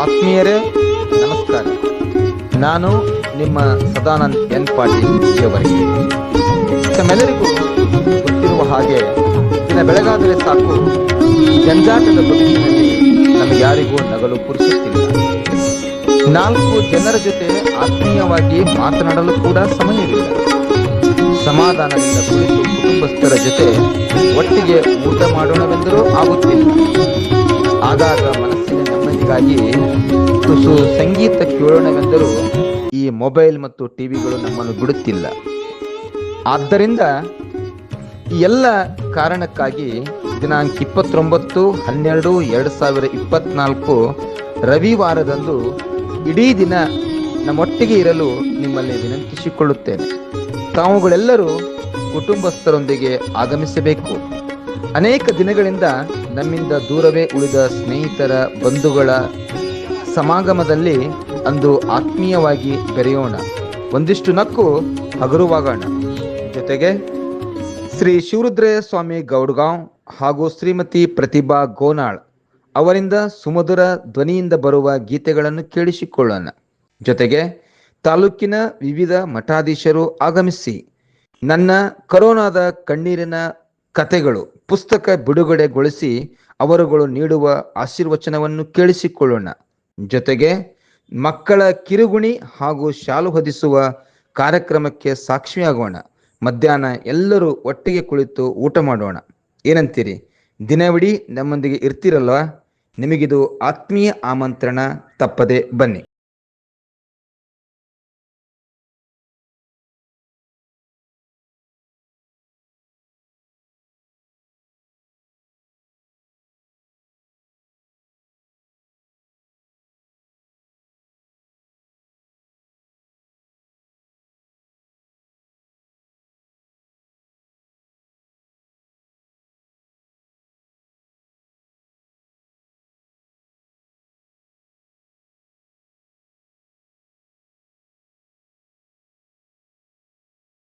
ಆತ್ಮೀಯರೇ ನಮಸ್ಕಾರ. ನಾನು ನಿಮ್ಮ ಸದಾನಂದ್ ಎನ್ ಪಾಟೀಲ್ ಜೇವರ್ಗಿ. ತಮ್ಮೆಲ್ಲರಿಗೂ ಗೊತ್ತಿರುವ ಹಾಗೆ ದಿನ ಬೆಳಗಾದರೆ ಸಾಕು ಜಂಜಾಟದ ಬದುಕಿನಲ್ಲಿ ನಮಗೆ ಯಾರಿಗೂ ನಗಲು ಪುರುಸುತ್ತಿಲ್ಲ. 4 ಜನರ ಜೊತೆ ಆತ್ಮೀಯವಾಗಿ ಮಾತನಾಡಲು ಕೂಡ ಸಮಯವಿಲ್ಲ. ಸಮಾಧಾನದಿಂದ ಕುಳಿತು ಕುಟುಂಬಸ್ಥರ ಜೊತೆ ಒಟ್ಟಿಗೆ ಊಟ ಮಾಡೋಣವೆಂದರೂ ಆಗುತ್ತಿಲ್ಲ. ಆಗಾಗ ಮನಸ್ಸಿನ ನೆಮ್ಮದಿಗಾಗಿ ತುಸು ಸಂಗೀತ ಕೇಳೋಣವೆಂದರೂ ಈ ಮೊಬೈಲ್ ಮತ್ತು ಟಿವಿಗಳು ನಮ್ಮನ್ನು ಬಿಡುತ್ತಿಲ್ಲ. ಆದ್ದರಿಂದ ಈ ಎಲ್ಲ ಕಾರಣಕ್ಕಾಗಿ ದಿನಾಂಕ 29/12/2024 ರವಿವಾರದಂದು ಇಡೀ ದಿನ ನಮ್ಮೊಟ್ಟಿಗೆ ಇರಲು ನಿಮ್ಮಲ್ಲಿ ವಿನಂತಿಸಿಕೊಳ್ಳುತ್ತೇನೆ. ತಾವುಗಳೆಲ್ಲರೂ ಕುಟುಂಬಸ್ಥರೊಂದಿಗೆ ಆಗಮಿಸಬೇಕು. ಅನೇಕ ದಿನಗಳಿಂದ ನಮ್ಮಿಂದ ದೂರವೇ ಉಳಿದ ಸ್ನೇಹಿತರ ಬಂಧುಗಳ ಸಮಾಗಮದಲ್ಲಿ ಅಂದು ಆತ್ಮೀಯವಾಗಿ ಬೆರೆಯೋಣ, ಒಂದಿಷ್ಟು ನಕ್ಕು ಹಗುರವಾಗೋಣ. ಜೊತೆಗೆ ಶ್ರೀ ಶಿವರುದ್ರಯ್ಯ ಸ್ವಾಮಿ ಗೌಡ್ಗಾಂವ್ ಹಾಗೂ ಶ್ರೀಮತಿ ಪ್ರತಿಭಾ ಗೋನಾಳ್ ಅವರಿಂದ ಸುಮಧುರ ಧ್ವನಿಯಿಂದ ಬರುವ ಗೀತೆಗಳನ್ನು ಕೇಳಿಸಿಕೊಳ್ಳೋಣ. ಜೊತೆಗೆ ತಾಲೂಕಿನ ವಿವಿಧ ಮಠಾಧೀಶರು ಆಗಮಿಸಿ ನನ್ನ ಕೊರೋನಾದ ಕಣ್ಣೀರಿನ ಕಥೆಗಳು ಪುಸ್ತಕ ಬಿಡುಗಡೆಗೊಳಿಸಿ ಅವರುಗಳು ನೀಡುವ ಆಶೀರ್ವಚನವನ್ನು ಕೇಳಿಸಿಕೊಳ್ಳೋಣ. ಜೊತೆಗೆ ಮಕ್ಕಳ ಕಿರುಗುಣಿ ಹಾಗೂ ಶಾಲು ಹೊದಿಸುವ ಕಾರ್ಯಕ್ರಮಕ್ಕೆ ಸಾಕ್ಷಿಯಾಗೋಣ. ಮಧ್ಯಾಹ್ನ ಎಲ್ಲರೂ ಒಟ್ಟಿಗೆ ಕುಳಿತು ಊಟ ಮಾಡೋಣ. ಏನಂತೀರಿ? ದಿನವಿಡೀ ನಮ್ಮೊಂದಿಗೆ ಇರ್ತಿರಲ್ವಾ? ನಿಮಗಿದು ಆತ್ಮೀಯ ಆಮಂತ್ರಣ. ತಪ್ಪದೆ ಬನ್ನಿ.